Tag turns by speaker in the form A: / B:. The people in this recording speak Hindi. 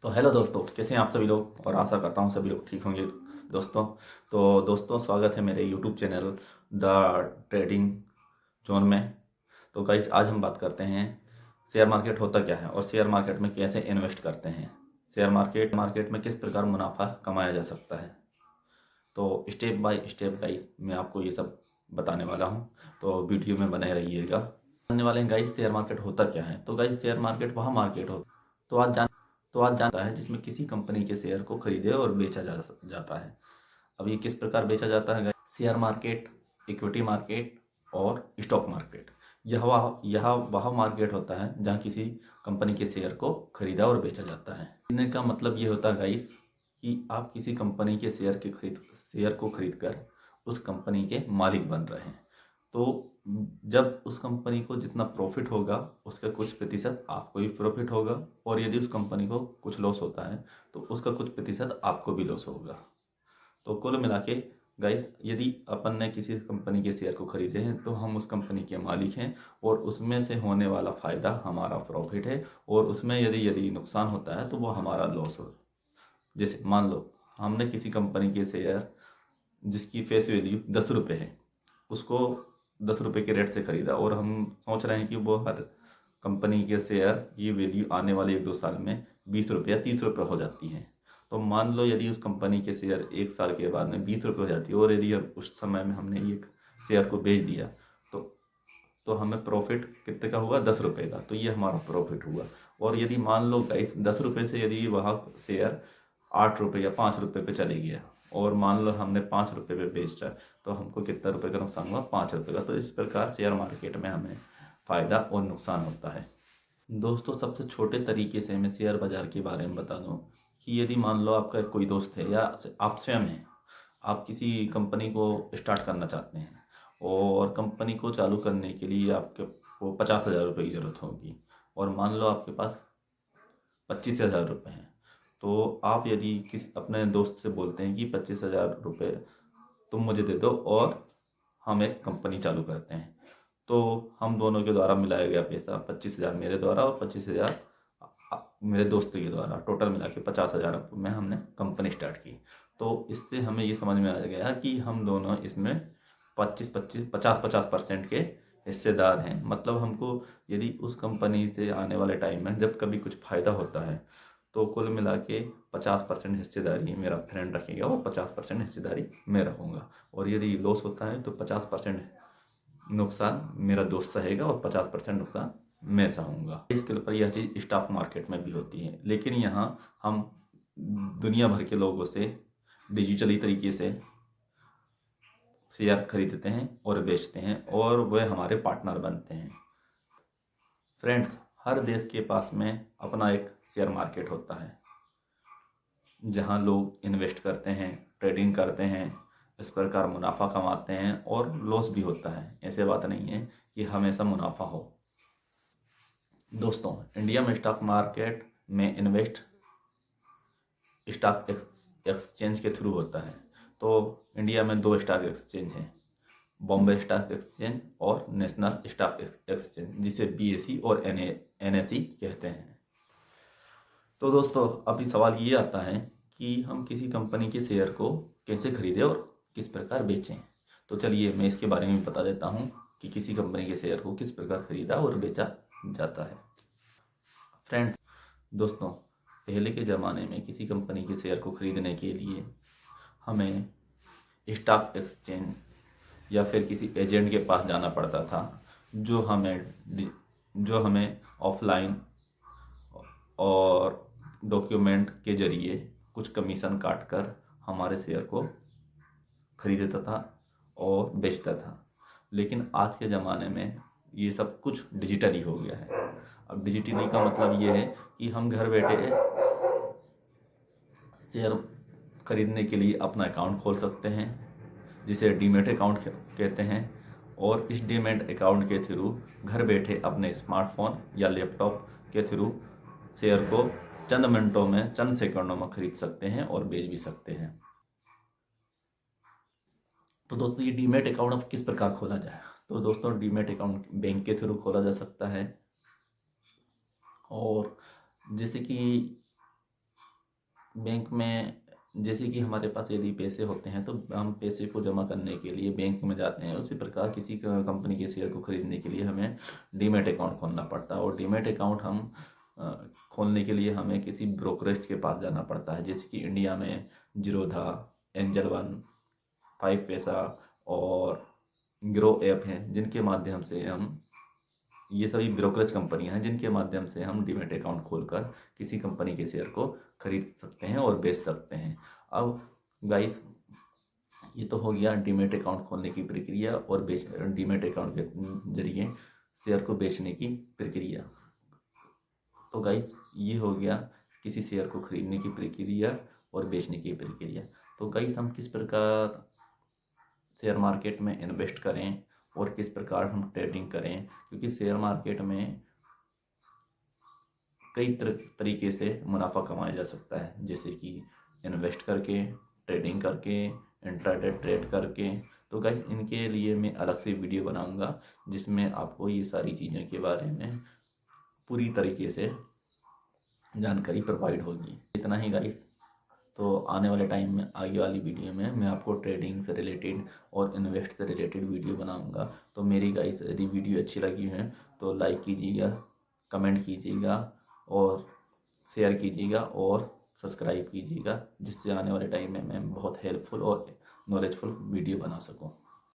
A: तो हेलो दोस्तों, कैसे हैं आप सभी लोग। और आशा करता हूँ सभी लोग ठीक होंगे। दोस्तों तो दोस्तों स्वागत है मेरे YouTube channel the trading zone में। तो गाइस, आज हम बात करते हैं शेयर मार्केट होता क्या है और शेयर मार्केट में कैसे इन्वेस्ट करते हैं। शेयर मार्केट में किस प्रकार मुनाफा कमाया जा सकता है। तो स्टेप बाय स्टेप गाइस मैं आपको ये सब बताने वाला हूँ, तो वीडियो में बने रहिएगा। जानने वाले हैं गाइस शेयर मार्केट होता क्या है। तो गाइस शेयर मार्केट वह मार्केट हो तो आज जानता है जिसमें किसी कंपनी के शेयर को खरीदे और बेचा जाता है। अब ये किस प्रकार बेचा जाता है guys? Share market, equity market और स्टॉक मार्केट, यह वह मार्केट होता है जहाँ किसी कंपनी के शेयर को खरीदा और बेचा जाता है। खरीदने का मतलब ये होता है गाइस कि आप किसी कंपनी के शेयर को खरीद कर उस कंपनी के मालिक बन रहे हैं। तो जब उस कंपनी को जितना प्रॉफिट होगा उसका कुछ प्रतिशत आपको भी प्रॉफिट होगा, और यदि उस कंपनी को कुछ लॉस होता है तो उसका कुछ प्रतिशत आपको भी लॉस होगा। तो कुल मिला के गाइस, यदि अपन ने किसी कंपनी के शेयर को खरीदे हैं तो हम उस कंपनी के मालिक हैं, और उसमें से होने वाला फ़ायदा हमारा प्रॉफिट है, और उसमें यदि यदि नुकसान होता है तो वो हमारा लॉस हो। जैसे मान लो हमने किसी कंपनी के शेयर जिसकी फेस वैल्यू 10 रुपये है, उसको 10 रुपये के रेट से ख़रीदा, और हम सोच रहे हैं कि वो हर कंपनी के शेयर की वैल्यू आने वाले 1-2 साल में 20 रुपये या 30 रुपये हो जाती है। तो मान लो यदि उस कंपनी के शेयर 1 साल के बाद में 20 रुपये हो जाती है, और यदि उस समय में हमने एक शेयर को बेच दिया तो हमें प्रॉफिट कितने का हुआ? 10 रुपये का। तो ये हमारा प्रॉफिट हुआ। और यदि मान लो गाइस 10 रुपये से यदि वह शेयर 8 रुपये या 5 रुपये पे चले गया, और मान लो हमने 5 रुपये पे बेचा, तो हमको कितना रुपये का नुकसान हुआ? 5 रुपये का। तो इस प्रकार शेयर मार्केट में हमें फ़ायदा और नुकसान होता है। दोस्तों सबसे छोटे तरीके से मैं शेयर बाज़ार के बारे में बता दूं कि यदि मान लो आपका कोई दोस्त है या आप स्वयं हैं, आप किसी कंपनी को स्टार्ट करना चाहते हैं, और कंपनी को चालू करने के लिए आपके को 50,000 रुपये की ज़रूरत होगी, और मान लो आपके पास 25,000 रुपये हैं। तो आप यदि किस अपने दोस्त से बोलते हैं कि 25,000 रुपये तुम मुझे दे दो और हम एक कंपनी चालू करते हैं, तो हम दोनों के द्वारा मिलाया गया पैसा 25,000 मेरे द्वारा और 25,000 मेरे दोस्त के द्वारा, टोटल मिला के 50,000 में हमने कंपनी स्टार्ट की। तो इससे हमें ये समझ में आ गया कि हम दोनों इसमें 50-50% के हिस्सेदार हैं। मतलब हमको यदि उस कंपनी से आने वाले टाइम में जब कभी कुछ फ़ायदा होता है तो कुल मिला के 50% हिस्सेदारी मेरा फ्रेंड रखेगा और 50% हिस्सेदारी मैं रखूँगा, और यदि लॉस होता है तो 50% नुकसान मेरा दोस्त सहेगा और 50% नुकसान मैं सहूँगा। इसके ऊपर यह चीज़ स्टॉक मार्केट में भी होती है, लेकिन यहाँ हम दुनिया भर के लोगों से डिजिटली तरीके से शेयर खरीदते हैं और बेचते हैं, और वह हमारे पार्टनर बनते हैं। फ्रेंड्स, हर देश के पास में अपना एक शेयर मार्केट होता है जहां लोग इन्वेस्ट करते हैं, ट्रेडिंग करते हैं, इस प्रकार मुनाफा कमाते हैं, और लॉस भी होता है। ऐसे बात नहीं है कि हमेशा मुनाफा हो। दोस्तों, इंडिया में स्टॉक मार्केट में इन्वेस्ट स्टॉक एक्सचेंज के थ्रू होता है। तो इंडिया में 2 स्टॉक एक्सचेंज हैं, बॉम्बे स्टॉक एक्सचेंज और नेशनल स्टॉक एक्सचेंज, जिसे BSE और NSE कहते हैं। तो दोस्तों अभी सवाल ये आता है कि हम किसी कंपनी के शेयर को कैसे खरीदें और किस प्रकार बेचें। तो चलिए मैं इसके बारे में बता देता हूँ कि किसी कंपनी के शेयर को किस प्रकार खरीदा और बेचा जाता है। फ्रेंड्स, दोस्तों पहले के ज़माने में किसी कंपनी के शेयर को खरीदने के लिए हमें स्टॉक एक्सचेंज या फिर किसी एजेंट के पास जाना पड़ता था, जो हमें ऑफलाइन और डॉक्यूमेंट के जरिए कुछ कमीशन काट कर हमारे शेयर को खरीदता था और बेचता था। लेकिन आज के ज़माने में ये सब कुछ डिजिटली हो गया है। अब डिजिटली का मतलब ये है कि हम घर बैठे शेयर खरीदने के लिए अपना अकाउंट खोल सकते हैं, जिसे डीमैट अकाउंट कहते हैं, और इस डीमैट अकाउंट के थ्रू घर बैठे अपने स्मार्टफोन या लैपटॉप के थ्रू शेयर को चंद मिनटों में, चंद सेकंडों में खरीद सकते हैं और बेच भी सकते हैं। तो दोस्तों ये डीमैट अकाउंट अब किस प्रकार खोला जाए। तो दोस्तों डीमैट अकाउंट बैंक के थ्रू खोला जा सकता है, और जैसे कि बैंक में जैसे कि हमारे पास यदि पैसे होते हैं तो हम पैसे को जमा करने के लिए बैंक में जाते हैं। उसी प्रकार किसी कंपनी के शेयर को खरीदने के लिए हमें डीमैट अकाउंट खोलना पड़ता है, और डीमैट अकाउंट हम खोलने के लिए हमें किसी ब्रोकरेज के पास जाना पड़ता है। जैसे कि इंडिया में जीरोधा, एंजल वन, 5पैसा और ग्रो ऐप हैं, जिनके माध्यम से हम, ये सभी ब्रोकरेज कंपनियां हैं जिनके माध्यम से हम डीमैट अकाउंट खोलकर किसी कंपनी के शेयर को खरीद सकते हैं और बेच सकते हैं। अब गाइस, ये तो हो गया डीमैट अकाउंट खोलने की प्रक्रिया और डीमैट अकाउंट के जरिए शेयर को बेचने की प्रक्रिया। तो गाइस, ये हो गया किसी शेयर को खरीदने की प्रक्रिया और बेचने की प्रक्रिया। तो गाइस, हम किस प्रकार शेयर मार्केट में इन्वेस्ट करें और किस प्रकार हम ट्रेडिंग करें, क्योंकि शेयर मार्केट में कई तरीके से मुनाफा कमाया जा सकता है, जैसे कि इन्वेस्ट करके, ट्रेडिंग करके, इंट्राडे ट्रेड करके। तो गाइस, इनके लिए मैं अलग से वीडियो बनाऊंगा जिसमें आपको ये सारी चीज़ों के बारे में पूरी तरीके से जानकारी प्रोवाइड होगी। इतना ही गाइस। तो आने वाले टाइम में, आगे वाली वीडियो में मैं आपको ट्रेडिंग से रिलेटेड और इन्वेस्ट से रिलेटेड वीडियो बनाऊंगा। तो मेरी गाइस, यदि वीडियो अच्छी लगी है तो लाइक कीजिएगा, कमेंट कीजिएगा और शेयर कीजिएगा और सब्सक्राइब कीजिएगा, जिससे आने वाले टाइम में मैं बहुत हेल्पफुल और नॉलेजफुल वीडियो बना सकूं।